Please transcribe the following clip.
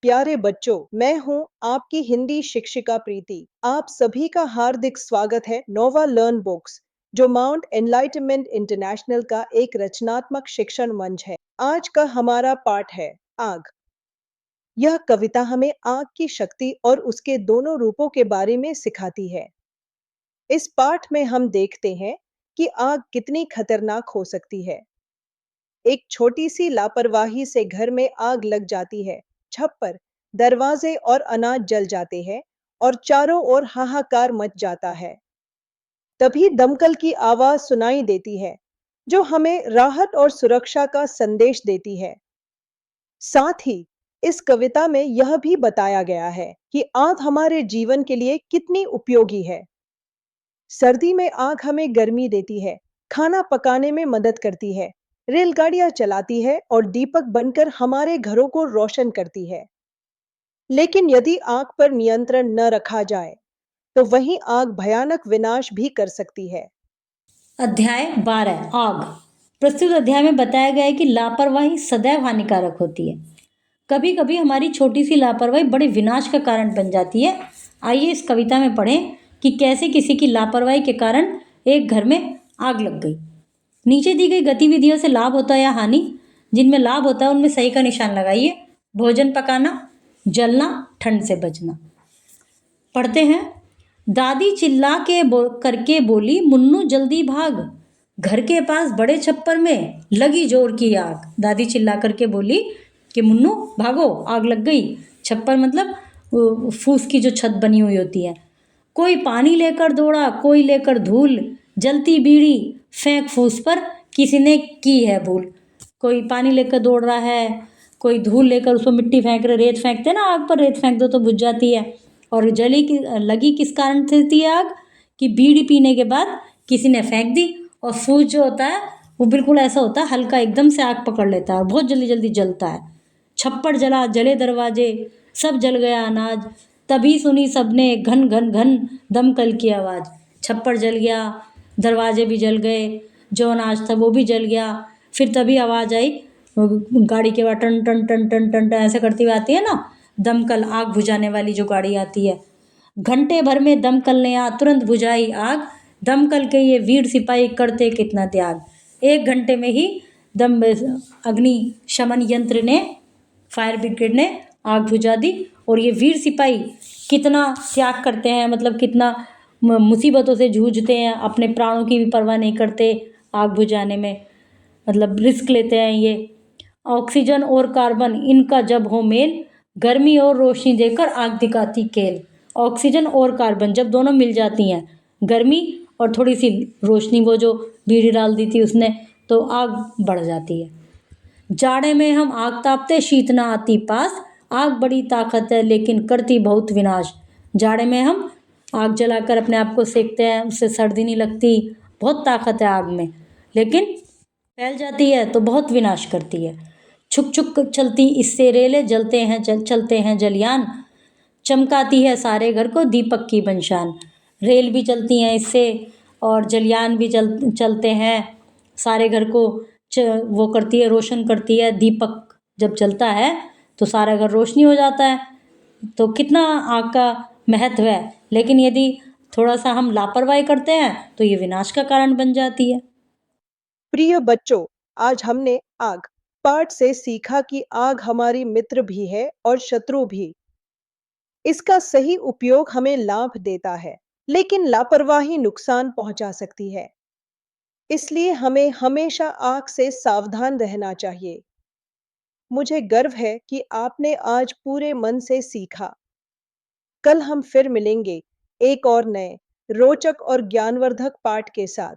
प्यारे बच्चों, मैं हूं आपकी हिंदी शिक्षिका प्रीति। आप सभी का हार्दिक स्वागत है नोवा लर्न बुक्स, जो माउंट एनलाइटमेंट इंटरनेशनल का एक रचनात्मक शिक्षण मंच है। आज का हमारा पाठ है आग। यह कविता हमें आग की शक्ति और उसके दोनों रूपों के बारे में सिखाती है। इस पाठ में हम देखते हैं कि आग कितनी खतरनाक हो सकती है। एक छोटी सी लापरवाही से घर में आग लग जाती है। छप्पर, दरवाजे और अनाज जल जाते हैं और चारों ओर हाहाकार मच जाता है। तभी दमकल की आवाज सुनाई देती है, जो हमें राहत और सुरक्षा का संदेश देती है। साथ ही इस कविता में यह भी बताया गया है कि आग हमारे जीवन के लिए कितनी उपयोगी है। सर्दी में आग हमें गर्मी देती है, खाना पकाने में मदद करती है, रेलगाड़ियां चलाती है और दीपक बनकर हमारे घरों को रोशन करती है। लेकिन यदि आग पर नियंत्रण न रखा जाए, तो वही आग भयानक विनाश भी कर सकती है। अध्याय 12 आग। प्रस्तुत अध्याय में बताया गया है कि लापरवाही सदैव हानिकारक होती है। कभी कभी हमारी छोटी सी लापरवाही बड़े विनाश का कारण बन जाती है। आइए इस कविता में पढ़ें कि कैसे किसी की लापरवाही के कारण एक घर में आग लग गई। नीचे दी गई गतिविधियों से लाभ होता है या हानि? जिनमें लाभ होता है उनमें सही का निशान लगाइए। भोजन पकाना, जलना, ठंड से बचना। पढ़ते हैं। दादी चिल्ला के करके बोली, मुन्नू जल्दी भाग, घर के पास बड़े छप्पर में लगी जोर की आग। दादी चिल्ला करके बोली कि मुन्नू भागो, आग लग गई। छप्पर मतलब फूस की जो छत बनी हुई होती है। कोई पानी लेकर दौड़ा, कोई लेकर धूल, जलती बीड़ी फेंक फूस पर, किसी ने की है भूल। कोई पानी लेकर दौड़ रहा है, कोई धूल लेकर उसमें मिट्टी फेंक रहे, रेत फेंकते ना आग पर, रेत फेंक दो तो बुझ जाती है। और लगी किस कारण से थी आग? कि बीड़ी पीने के बाद किसी ने फेंक दी। और फूस जो होता है वो बिल्कुल ऐसा होता है, हल्का एकदम से आग पकड़ लेता है और बहुत जल्दी जल्दी जलता है। छप्पर जला, जले दरवाजे, सब जल गया अनाज। तभी सुनी सबने घन घन घन दमकल की आवाज़। छप्पर जल गया, दरवाजे भी जल गए, जो अनाज था वो भी जल गया। फिर तभी आवाज़ आई, गाड़ी के बाद टन टन टन टन टन टन ऐसे करती हुई आती है ना, दमकल, आग बुझाने वाली जो गाड़ी आती है। घंटे भर में दमकल ने आ तुरंत बुझाई आग, दमकल के ये वीर सिपाही करते कितना त्याग। 1 घंटे में ही दम अग्नि शमन यंत्र ने, फायर ब्रिगेड ने आग बुझा दी। और ये वीर सिपाही कितना त्याग करते हैं, मतलब कितना मुसीबतों से जूझते हैं, अपने प्राणों की भी परवाह नहीं करते आग बुझाने में, मतलब रिस्क लेते हैं ये। ऑक्सीजन और कार्बन इनका जब हो मेल, गर्मी और रोशनी देकर आग दिखाती केल। ऑक्सीजन और कार्बन जब दोनों मिल जाती हैं, गर्मी और थोड़ी सी रोशनी, वो जो बीड़ी डाल दी थी उसने, तो आग बढ़ जाती है। जाड़े में हम आग तापते, शीत ना आती पास, आग बड़ी ताकत है लेकिन करती बहुत विनाश। जाड़े में हम आग जलाकर अपने आप को सेकते हैं, उससे सर्दी नहीं लगती, बहुत ताकत है आग में, लेकिन फैल जाती है तो बहुत विनाश करती है। छुक छुक चलती इससे रेले, जलते हैं चलते हैं जलयान, चमकाती है सारे घर को दीपक की बनशान। रेल भी चलती हैं इससे और जलयान भी चलते हैं, सारे घर को वो करती है, रोशन करती है। दीपक जब जलता है तो सारा घर रोशनी हो जाता है। तो कितना आग का महत्व है, लेकिन यदि थोड़ा सा हम लापरवाही करते हैं तो ये विनाश का कारण बन जाती है। प्रिय बच्चों, आज हमने आग पाठ से सीखा कि आग हमारी मित्र भी है और शत्रु भी। इसका सही उपयोग हमें लाभ देता है, लेकिन लापरवाही नुकसान पहुंचा सकती है। इसलिए हमें हमेशा आग से सावधान रहना चाहिए। मुझे गर्व है कि आपने आज पूरे मन से सीखा। कल हम फिर मिलेंगे एक और नए रोचक और ज्ञानवर्धक पाठ के साथ।